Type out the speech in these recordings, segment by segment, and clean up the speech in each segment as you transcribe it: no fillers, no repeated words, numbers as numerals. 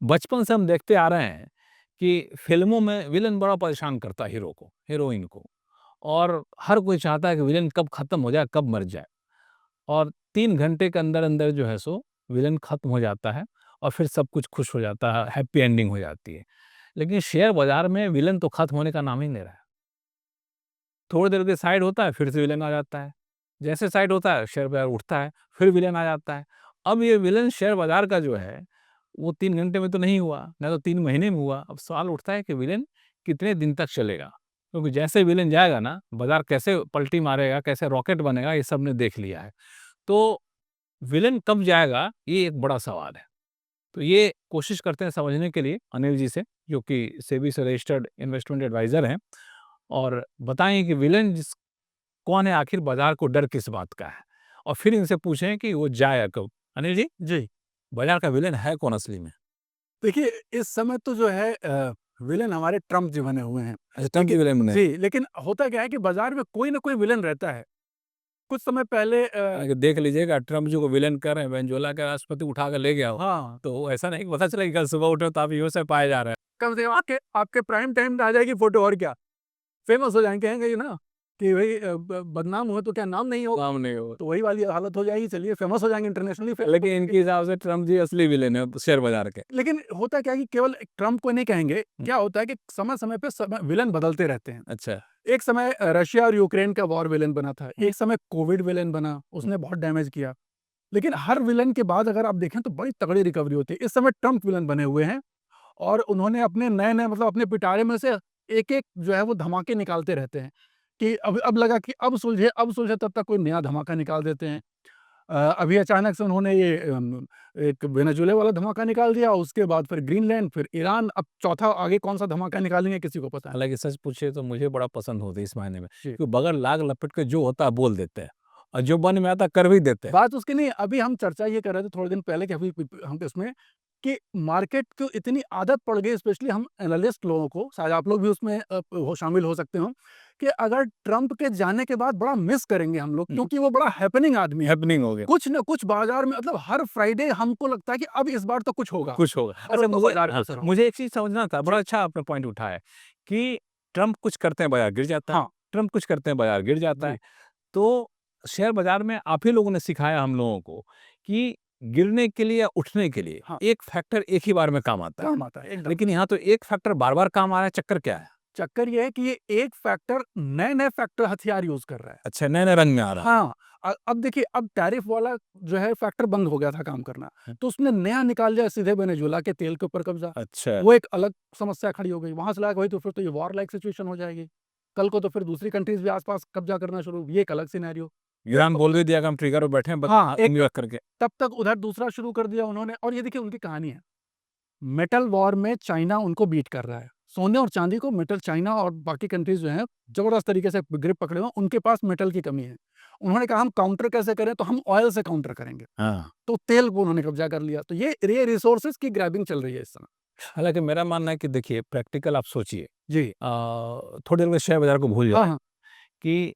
बचपन से हम देखते आ रहे हैं कि फ़िल्मों में विलेन बड़ा परेशान करता है हीरो को, हीरोइन को और हर कोई चाहता है कि विलेन कब खत्म हो जाए, कब मर जाए और 3 घंटे के अंदर-अंदर जो है सो विलेन खत्म हो जाता है और फिर सब कुछ खुश हो जाता है, हैप्पी एंडिंग हो जाती है। लेकिन शेयर बाज़ार में विलेन तो खत्म होने का नाम ही नहीं ले रहा है। थोड़ी देर के साइड होता है, फिर से विलेन आ जाता है। जैसे साइड होता है, शेयर बाज़ार उठता है, फिर विलेन आ जाता है। अब ये विलेन शेयर बाज़ार का जो है, वो 3 घंटे में तो नहीं हुआ, ना तो 3 महीने में हुआ। अब सवाल उठता है कि विलेन कितने दिन तक चलेगा? क्योंकि जैसे विलेन जाएगा ना, बाज़ार कैसे पलटी मारेगा, कैसे रॉकेट बनेगा, ये सबने देख लिया है। तो विलेन कब जाएगा, ये एक बड़ा सवाल है। तो ये कोशिश करते हैं समझने के लिए अनिल जी से, जो कि सेबी से रजिस्टर्ड इन्वेस्टमेंट एडवाइज़र हैं और बताएँ कि विलेन कौन है आखिर बाज़ार को डर किस बात का है? और फिर इनसे पूछें कि वो जाए कब? अनिल जी, जी। बाज़ार का विलेन है कौन असली में? देखिए, इस समय तो जो है विलेन हमारे ट्रम्प जी बने हुए हैं। अच्छा, ट्रम्प जी लेकिन विलेन बने। जी, लेकिन होता क्या है कि बाज़ार में कोई न कोई विलेन रहता है। कुछ समय पहले यानी कि देख लीजिएगा ट्रम्प जी को विलेन कर रहे हैं, वेनेज़ुएला के राष्ट्रपति उठा के ले गया हो। हाँ, तो ऐसा नहीं कि पता चला कि कल सुबह उठे तो आप बेहोश पाए जा रहे हैं। कम से कम आपके आपके प्राइम टाइम पे आ जाएगी फ़ोटो और क्या। फ़ेमस हो जाएँगे, कहेंगे ये ना कि भई ब बदनाम हुए तो क्या नाम नहीं होगा। काम नहीं हो तो वही वाली हालत हो जाएगी, चलिए फ़ेमस हो जाएँगे इंटरनेशनली फ़ेमस हो लेकिन जाएँगे। इनके हिसाब से ट्रम्प जी असली विलेन है शेयर बाज़ार के। लेकिन होता क्या है कि केवल ट्रम्प को नहीं कहेंगे, हुँ, क्या होता है कि समय-समय पे विलेन बदलते रहते हैं। अच्छा। एक समय रशिया और यूक्रेन का वॉर विलेन बना था, हुँ, एक समय कोविड विलेन बना, हुँ, उसने बहुत डैमेज किया। लेकिन हर विलेन के बाद अगर आप देखें तो बड़ी तगड़ी रिकवरी होती है। इस समय ट्रम्प विलेन बने हुए हैं और उन्होंने अपने नए-नए मतलब अपने पिटारे में से एक-एक जो है वो धमाके निकालते रहते हैं, कि अब लगा कि अब सुलझे तब तक कोई नया धमाका निकाल देते हैं। अभी अचानक से उन्होंने ये एक वेनेजुएला वाला धमाका निकाल दिया, उसके बाद फिर ग्रीनलैंड, फिर ईरान, अब चौथा आगे कौन-सा धमाका निकालेंगे किसी को पता नहीं। हालाँकि सच पूछिए तो मुझे बड़ा पसंद होती है इस मायने में, जी। कि बगैर लाग लपेट के जो होता है बोल देते हैं और जो मन में आता है कर भी देते हैं। बात उसकी नहीं, अभी हम चर्चा ये कर रहे थे थोड़े दिन पहले कि अभी हम इसमें कि मार्केट को इतनी आदत पड़ गई, स्पेशली हम एनालिस्ट लोगों को, शायद आप लोग भी उसमें हो शामिल हो सकते हो, कि अगर ट्रंप के जाने के बाद बड़ा मिस करेंगे हम लोग, हुँ, क्योंकि वो बड़ा हैपनिंग आदमी है। हैपनिंग हो गया। कुछ न कुछ बाजार में मतलब हर फ्राइडे हमको लगता है कि अब इस बार तो कुछ होगा कुछ होगा। और अच्छा तो मुझे बाजार पे हाँ, असर होगा। मुझे एक चीज़ समझना था, बड़ा जी। अच्छा आपने पॉइंट उठाया कि ट्रम्प कुछ करते हैं बाज़ार गिर जाता है, हाँ। ट्रम्प कुछ करते हैं बाज़ार गिर जाता है। जी। तो शेयर बाज़ार में आप ही लोगों ने सिखाया हम लोगों को कि गिरने के लिए या उठने के लिए हाँ, एक फैक्टर एक ही बार में काम आता है। काम आता है एकदम। लेकिन यहाँ तो एक फैक्टर बार-बार काम आ रहा है, चक्कर क्या है? चक्कर ये है कि ये एक फैक्टर नए-नए फैक्टर हथियार यूज़ कर रहा है। अच्छा नए-नए रंग में आ रहा हाँ, अब देखिए, अब टैरिफ वाला जो है फैक्टर बंद हो गया था काम करना, है। तो उसने नया निकाल दिया सीधे वेनेजुएला के तेल के ऊपर कब्ज़ा। अच्छा, वो एक अलग समस्या खड़ी हो गई, वहाँ से लगा कि भाई तो फिर तो ये वॉर लाइक सिचुएशन हो जाएगी। कल को तो फिर दूसरी कंट्रीज़ भी आस-पास कब्ज़ा करना शुरू, ये एक अलग सिनेरियो। फिर ईरान बोल भी दिया कि हम ट्रिगर पे बैठे हैं बस हाँ, एक न्यूयॉर्क करके। तब तक उधर दूसरा शुरू कर दिया उन्होंने, और ये देखिए उनकी कहानी है। मेटल वॉर में चाइना उनको बीट कर रहा है। सोने और चांदी को मेटल चाइना और बाकी कंट्रीज़ जो हैं, ज़बरदस्त तरीके से ग्रिप पकड़े हुए हैं, उनके पास मेटल की कमी है। उन्होंने कहा हम काउंटर कैसे करें, तो हम ऑयल से काउंटर करेंगे। हाँ। तो तेल को उन्होंने कब्ज़ा कर लिया। तो ये रिसोर्सेज़ की ग्रैबिंग चल रही है इस समय। हालाँकि मेरा मानना है कि देखिए प्रैक्टिकल आप सोचिए जी। थोड़ी देर में शेयर बाज़ार को भूल हाँ, जाएँ हाँ। कि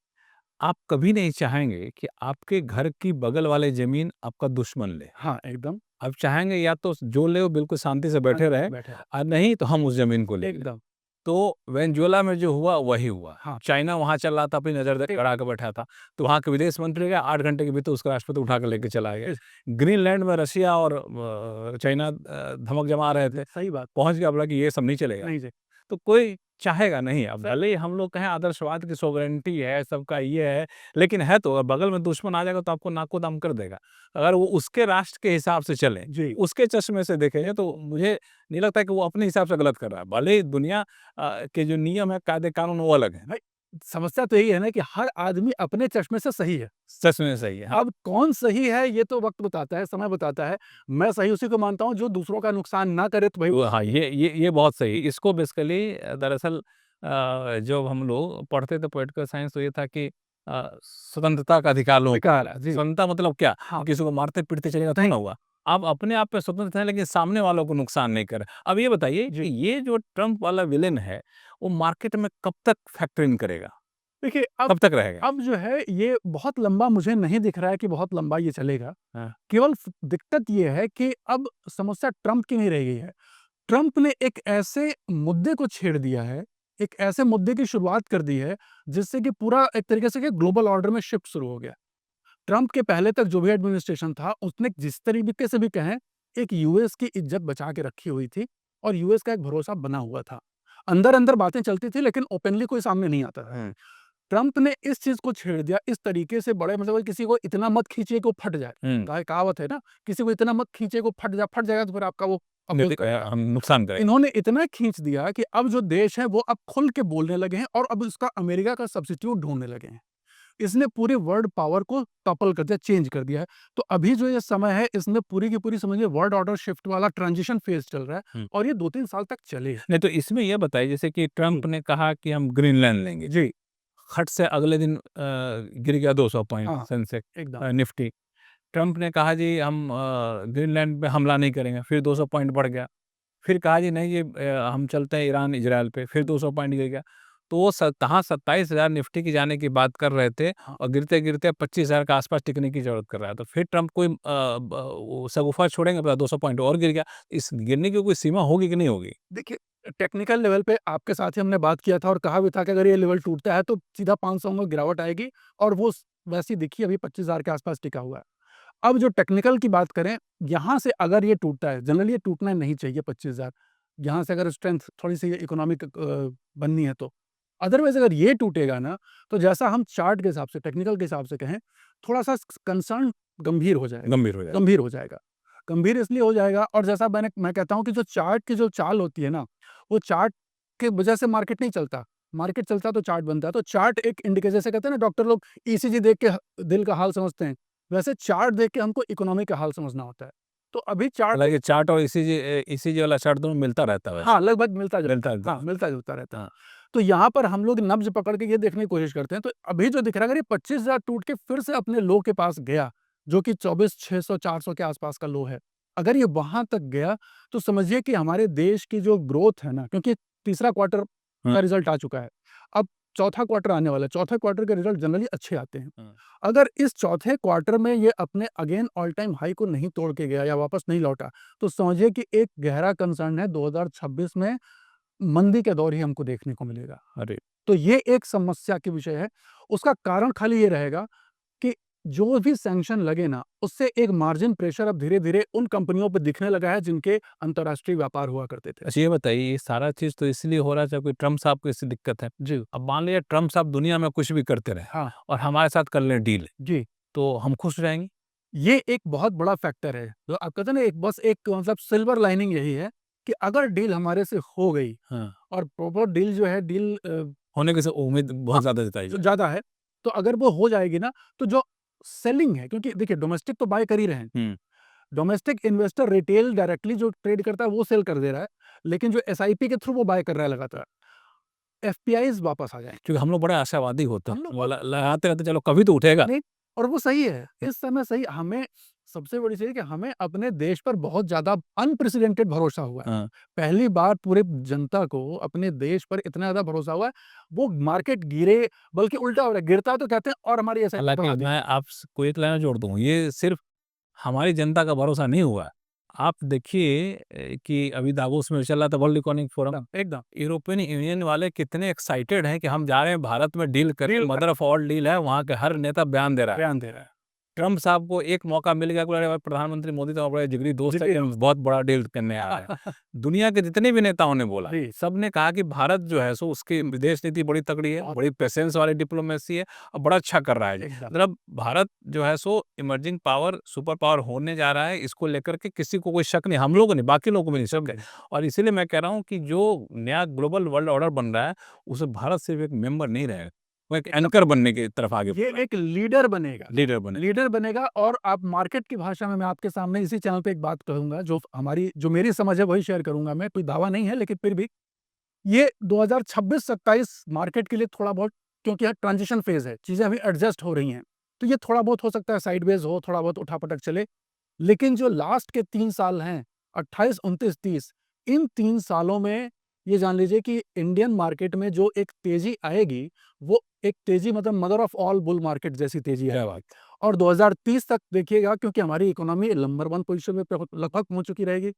आप कभी नहीं चाहेंगे कि आपके घर की बगल वाले ज़मीन आपका दुश्मन ले। हाँ, एकदम आप चाहेंगे या तो जो ले वो बिल्कुल शांति से बैठे शांति रहे से बैठे रहे। और नहीं तो हम उस ज़मीन को ले लें। एकदम। तो वेनेजुएला में जो हुआ वही हुआ। हाँ, चाइना वहाँ चल रहा था अपनी नज़र एक गड़ा के बैठा था। तो वहाँ के विदेश मंत्री गए 8 घंटे के भीतर उसका राष्ट्रपति उठा के लेके चला गया। इस ग्रीनलैंड में रशिया और चाइना धमक जमा रहे थे। सही बात। पहुँच गया बोला कि ये सब नहीं चलेगा। नहीं जी। तो कोई चाहेगा नहीं, अब स भले ही हम लोग कहें आदर्शवाद की सॉवरेनिटी है, सबका ये है, लेकिन है तो बगल में दुश्मन आ जाएगा तो आपको नाको-दम कर देगा। अगर वो उसके राष्ट्र के हिसाब से चलें, जी। उसके चश्मे से देखेंगे तो मुझे नहीं लगता है कि वो अपने हिसाब से गलत कर रहा है। भले ही दुनिया के जो नियम है, कायदे-कानून वो अलग हैं। भाई, समस्या तो यही है ना कि हर आदमी अपने चश्मे से सही है। सच में सही है। हाँ, अब कौन सही है ये तो वक़्त बताता है, समय बताता है। मैं सही उसी को मानता हूँ जो दूसरों का नुकसान ना करे, तो भाई तो हाँ, ये बहुत सही। इसको बेसिकली दरअसल जब हम लोग पढ़ते थे पॉलिटिकल साइंस तो ये था कि स्वतंत्रता का अधिकार लोगों को बेकार मिला है। है। जी। स्वतंत्रता मतलब क्या? हाँ, किसी को मारते-पीटते चलेगा थोड़ी नहीं। ना हुआ। आप अपने आप पे स्वतंत्र हैं लेकिन सामने वालों को नुकसान नहीं कर रहे। अब ये बताइए जी। कि ये जो ट्रम्प वाला विलेन है, वो मार्केट में कब तक फैक्टर इन करेगा? देखिए कब तक रहेगा? अब जो है ये बहुत लंबा मुझे नहीं दिख रहा है कि बहुत लंबा ये चलेगा। हाँ। केवल दिक्कत ये है कि अब समस्या ट्रंप की नहीं रह गई है। ट्रंप ने एक ऐसे मुद्दे को छेड़ दिया है, एक ऐसे मुद्दे की शुरुआत कर दी है, जिससे कि पूरा एक तरीके से कि ग्लोबल ऑर्डर में शिफ्ट शुरू हो गया। ट्रंप के पहले तक जो भी एडमिनिस्ट्रेशन था, उसने जिस तरीके से भी कहें, एक यूएस की इज्जत बचा के रखी हुई थी और यूएस का एक भरोसा बना हुआ था। अंदर-अंदर बातें चलती थी, लेकिन ओपनली कोई सामने नहीं आता था। ट्रंप ने इस चीज़ को छेड़ दिया इस तरीके से, बड़े मतलब किसी को इतना मत खींचिए कि वो फट जाए। कहावत है ना, किसी को इतना मत खींचिए कि वो फट जाएगा तो फिर आपका वो अपोज़ करेगा। हम नुकसान करें। इन्होंने इतना खींच दिया कि अब जो देश है वो अब खुल के बोलने लगे हैं और अब उसका अमेरिका का सब्स्टिट्यूट ढूँढने लगे हैं। इसने पूरी वर्ल्ड पावर को टॉपल कर दिया, चेंज कर दिया है। तो अभी जो ये समय है, इसमें पूरी की पूरी समझिए वर्ल्ड ऑर्डर शिफ्ट वाला ट्रांजिशन फेज़ चल रहा है और ये 2-3 साल तक चलेगा। नहीं तो इसमें ये बताइए जैसे कि ट्रंप ने कहा कि हम ग्रीनलैंड लेंगे। जी। खट से अगले दिन गिर गया 200 पॉइंट हाँ, सेंसेक्स एकदम। निफ्टी। ट्रंप ने कहा जी हम ग्रीनलैंड पे हमला नहीं करेंगे, फिर 200 पॉइंट बढ़ गया। फिर कहा जी नहीं ये हम चलते हैं ईरान इज़राइल पे, फिर 200 पॉइंट गिर गया। तो वो कहाँ 27,000 निफ्टी की जाने की बात कर रहे थे हाँ। और गिरते-गिरते 25,000 के आस-पास टिकने की ज़रूरत कर रहा है। तो फिर ट्रंप कोई वो शगुफ़ा छोड़ेंगे, 200 पॉइंट और गिर गया। इस गिरने की कोई सीमा होगी कि नहीं होगी? देखिए, टेक्निकल लेवल पे आपके साथ ही हमने बात किया था और कहा भी था कि अगर ये लेवल टूटता है तो सीधा 500 में गिरावट आएगी और वो वैसी दिखी अभी 25,000 के आसपास टिका हुआ है। अब जो टेक्निकल की बात करें, यहाँ से अगर ये टूटता है, जनरली ये टूटना नहीं चाहिए 25,000, यहाँ से अगर स्ट्रेंथ थोड़ी-सी इकोनॉमिक बननी है तो। अदरवाइज़ अगर ये टूटेगा ना, तो जैसा हम चार्ट के हिसाब से, टेक्निकल के हिसाब से कहें, थोड़ा-सा कंसर्न गंभीर हो जाएगा। गंभीर हो जाए। गंभीर हो जाएगा। गंभीर इसलिए हो जाएगा और जैसा मैं कहता हूँ कि जो चार्ट की जो चाल होती है ना, वो चार्ट के वजह से मार्केट नहीं चलता। मार्केट चलता तो चार्ट बनता है। तो चार्ट एक इंडिकेटर, जैसे कहते हैं ना डॉक्टर लोग ईसीजी देख के दिल का हाल समझते हैं, वैसे चार्ट देख के हमको इकोनॉमी का हाल समझना होता है। तो अभी चार्ट हालाँकि चार्ट और ईसीजी वाला चार्ट दोनों मिलता रहता है वैसे। हाँ, लगभग मिलता-जुलता मिलता रहता हाँ, है। मिलता-जुलता रहता है। हाँ। तो यहाँ पर हम लोग नब्ज़ पकड़ के ये देखने की कोशिश करते हैं, तो अभी जो दिख रहा है, अगर ये 25,000 टूट के फिर से अपने लो के पास गया, जो कि 24,600-400 के आसपास का लो है। अगर ये वहाँ तक गया, तो समझिए कि हमारे देश की जो ग्रोथ है ना, क्योंकि तीसरा क्वार्टर हाँ। का रिज़ल्ट आ चुका है। अब चौथा क्वार्टर आने वाला है, चौथे क्वार्टर के रिज़ल्ट जनरली अच्छे आते हैं। हाँ। अगर इस चौथे क्वार्टर में ये अपने अगेन ऑल टाइम हाई को नहीं तोड़ के गया या वापस नहीं लौटा, तो समझिए कि एक गहरा कंसर्न है 2026 में मंदी का दौर ही हमको देखने को मिलेगा। अरे! तो ये एक समस्या की विषय है। उसका कारण खाली ये रहेगा कि जो भी सैंक्शन लगे ना, उससे एक मार्जिन प्रेशर अब धीरे-धीरे उन कंपनियों पे दिखने लगा है जिनके अंतर्राष्ट्रीय व्यापार हुआ करते थे। अच्छा ये बताइए ये सारा चीज़ तो इसलिए हो रहा है क्योंकि ट्रम्प साहब को इससे दिक्कत है। जी। अब मान लीजिए ट्रम्प साहब दुनिया में कुछ भी करते रहें हाँ। और हमारे साथ कर लें डील, जी। तो हम खुश रहेंगे? ये एक बहुत बड़ा फैक्टर है। तो आप कहते हैं ना, एक बस एक मतलब सिल्वर लाइनिंग यही है कि अगर डील हमारे से हो गई हाँ। और प्रॉपर डील जो है डील होने की उम्मीद बहुत ज़्यादा जताई जो जाए। ज़्यादा है, तो अगर वो हो जाएगी ना, तो जो सेलिंग है, क्योंकि देखिए डोमेस्टिक तो बाय कर ही रहे हैं। हुँ। डोमेस्टिक इन्वेस्टर रिटेल डायरेक्टली जो ट्रेड करता है वो सेल कर दे रहा है, लेकिन जो एसआईपी के थ्रू वो बाय कर रहा है लगातार। एफपीआईज़ वापस आ जाएँगे। क्योंकि हम लोग बड़े आशावादी होते हम हैं। लोग वो लगाते रहते चलो कभी तो उठेगा। नहीं, और वो सही है। इस समय सही हमें सबसे बड़ी चीज़ है कि हमें अपने देश पर बहुत ज़्यादा अनप्रेसिडेंटेड भरोसा हुआ है। हाँ। पहली बार पूरे जनता को अपने देश पर इतना ज़्यादा भरोसा हुआ है, वो मार्केट गिरे, बल्कि उल्टा हो रहा है, गिरता है तो कहते हैं और हमारी ऐसे हालाँकि बढ़ा दी। मैं आपको एक लाइन जोड़ दूँ, ये सिर्फ़ हमारी जनता का भरोसा नहीं हुआ है। आप देखिए कि अभी दावोस में चल रहा था वर्ल्ड इकोनॉमिक फोरम। एकदम, एकदम। यूरोपियन यूनियन वाले कितने एक्साइटेड हैं कि हम जा रहे हैं भारत में डील करें, डील कर मदर ऑफ ऑल डील है, वहाँ के हर नेता बयान दे रहा है। बयान दे रहा है। ट्रम्प साहब को एक मौका मिल गया कि अरे भाई प्रधानमंत्री मोदी तो बड़े जिगरी दोस्त है कि हम बहुत बड़ा डील करने आ रहे हैं। दुनिया के जितने भी नेताओं ने बोला, जी। सबने कहा कि भारत जो है सो उसकी विदेश नीति बड़ी तगड़ी है, बहुत बड़ी पेशेंस वाली डिप्लोमेसी है और बड़ा अच्छा कर रहा है। एकदम। मतलब भारत जो है सो इमर्जिंग पावर, सुपर पावर होने जा रहा है, इसको लेकर के किसी को कोई शक नहीं, हम लोगों ने, बाकी लोगों को भी नहीं शक है। और इसीलिए मैं कह रहा हूँ कि जो नया ग्लोबल वर्ल्ड ऑर्डर बन रहा है, उसमें भारत सिर्फ एक मेंबर नहीं रहेगा, वो एक एंकर बनने की तरफ आगे ये एक लीडर बनेगा। लीडर बने। लीडर बनेगा और आप मार्केट की भाषा में मैं आपके सामने इसी चैनल पे एक बात कहूँगा, जो मेरी समझ है वही शेयर करूँगा मैं, कोई दावा नहीं है, लेकिन फिर भी ये 2026-27 मार्केट के लिए थोड़ा बहुत, क्योंकि यह ट्रांजिशन फेज़ है, चीज़ें अभी एडजस्ट हो रही हैं, तो ये थोड़ा बहुत हो सकता है साइडवेज़ हो, थोड़ा बहुत उठा-पटक चले। लेकिन जो लास्ट के 3 साल हैं, 28, 29, 30, इन 3 सालों में ये जान लीजिए कि इंडियन मार्केट में जो एक तेज़ी आएगी, वो एक तेज़ी मतलब mother of all bull market जैसी तेज़ी क्या आएगी। बात! और 2030 तक देखिएगा, क्योंकि हमारी इकोनॉमी नंबर 1 पोज़ीशन में लगभग पहुँच चुकी रहेगी।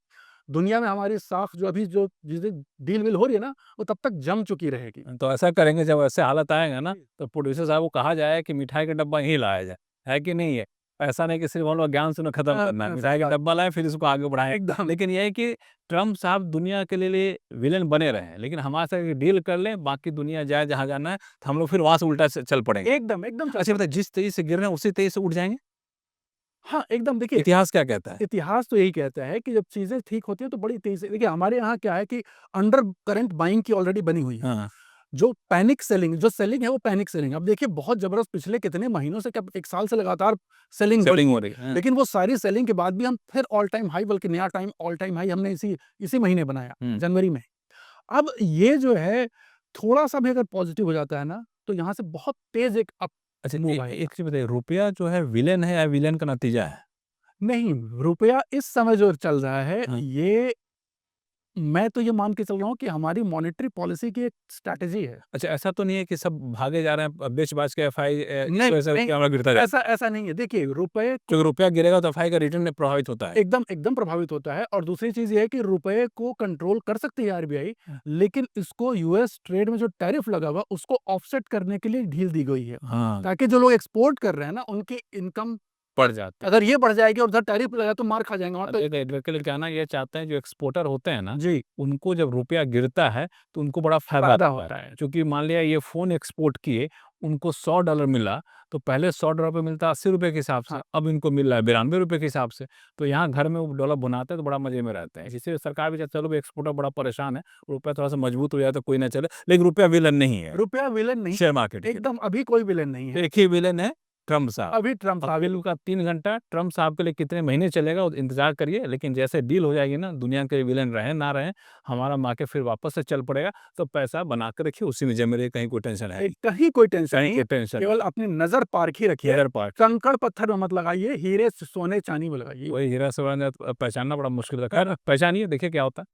दुनिया में हमारी साख जो अभी जो जिस डील-वील हो रही है ना, वो तब तक जम चुकी रहेगी। तो ऐसा करेंगे, जब ऐसे हालत आएगा ना, जी। तो प्रोड्यूसर साहब को कहा जाए कि मिठाई का डब्बा यहीं लाया जाए, है कि नहीं है? ऐसा नहीं कि सिर्फ हम लोग ज्ञान सुन खत्म करना है, मिठाई का डब्बा लाएँ फिर इसको आगे बढ़ाएँ। एकदम। लेकिन ये है कि ट्रम्प साहब दुनिया के लिए विलेन बने रहें, लेकिन हमारे साथ डील कर लें, बाकी दुनिया जाए जहाँ जाना है, तो हम लोग फिर वहाँ से उल्टा से चल पड़ेंगे। एकदम अच्छा बताइए, जिस तेज़ी से गिर रहे हैं उसी तेज़ी से उठ जाएँगे? हाँ, एकदम देखिए, इतिहास क्या कहता है? इतिहास तो यही कहता है कि जब चीज़ें ठीक होती हैं तो बड़ी तेज़ी से देखिए हमारे यहाँ क्या है कि अंडर करंट बाइंग की ऑलरेडी बनी हुई है। हाँ, जो पैनिक सेलिंग जो सेलिंग है वो पैनिक सेलिंग। अब देखिए बहुत ज़बरदस्त पिछले कितने महीनों से क्या 1 साल से लगातार सेलिंग हो रही सेलिंग है। हो रही है। हाँ, लेकिन वो सारी सेलिंग के बाद भी हम फिर ऑल टाइम हाई, बल्कि नया टाइम ऑल टाइम हाई हमने इसी महीने बनाया, हुँ। जनवरी में। अब ये जो है थोड़ा-सा भी अगर पॉज़िटिव हो जाता है ना, तो यहाँ से बहुत तेज़ एक अप अच्छा, मूव आएगा। एक चीज़ बताइए, रुपया जो है विलेन है या विलेन का नतीजा है? नहीं, रुपया इस समय जो चल रहा है, हाँ। ये मैं तो ये मान के चल रहा हूँ कि हमारी मॉनेटरी पॉलिसी की एक स्ट्रैटेजी है। अच्छा, ऐसा तो नहीं है कि सब भागे जा रहे हैं बेच-बाच के इस नहीं, वजह से नहीं, कैमरा गिरता जाए? ऐसा नहीं है। देखिए, रुपए को क्योंकि रुपया गिरेगा तो एफआई का रिटर्न प्रभावित होता है। एकदम प्रभावित होता है, और दूसरी चीज़ ये है कि रुपए को कंट्रोल कर सकती है आरबीआई, हाँ। लेकिन इसको यूएस ट्रेड में जो टैरिफ लगा हुआ, उसको ऑफसेट करने के लिए ढील दी गई है। हाँ, ताकि जो लोग एक्सपोर्ट कर रहे हैं ना, उनकी इनकम पड़ जाती है। अगर ये बढ़ जाएगी और उधर टैरिफ लगा तो मार खा जाएँगे वहाँ तो। बेसिकली कहना ये चाहते हैं, जो एक्सपोर्टर होते हैं ना, जी, उनको जब रुपया गिरता है तो उनको बड़ा फ़ायदा फ़ायदा होता है। होता है। क्योंकि मान लिया ये फ़ोन एक्सपोर्ट किए, उनको $100 मिला, तो पहले $100 पे मिलता ₹80 के हिसाब से, हाँ, अब इनको मिल रहा है ₹92 के हिसाब से। तो यहाँ घर में वो डॉलर बनाते हैं तो बड़ा मज़े में रहते हैं। इससे सरकार भी चाहती है, चलो भाई एक्सपोर्टर बड़ा परेशान है, रुपया थोड़ा-सा मजबूत हो जाए तो कोई ना चले, लेकिन रुपया विलेन नहीं है रुपया विलेन नहीं, शेयर मार्केट के लिए। एकदम अभी कोई विलेन नहीं है। एक ही विलेन है, ट्रम्प साहब। अभी ट्रम्प अब साहब डील का 3 घंटा ट्रम्प साहब के लिए कितने महीने चलेगा वो इंतज़ार करिए, लेकिन जैसे डील हो जाएगी ना, दुनिया के विलेन रहें ना रहें, हमारा मार्केट फिर वापस से चल पड़ेगा। तो पैसा बना के रखिए, उसी में जमे रहिए, कहीं कोई टेंशन है नहीं। कहीं कोई टेंशन कहीं नहीं, की टेंशन नहीं। केवल अपनी नज़र पारखी रखिए। शेयर पार्ट कंकड़ पत्थर में मत लगाइए, हीरे सोने चांदी में लगाइए। वही हीरा से बड़ा पहचानना बड़ा मुश्किल है। खैर पहचानिए, देखिए क्या होता है।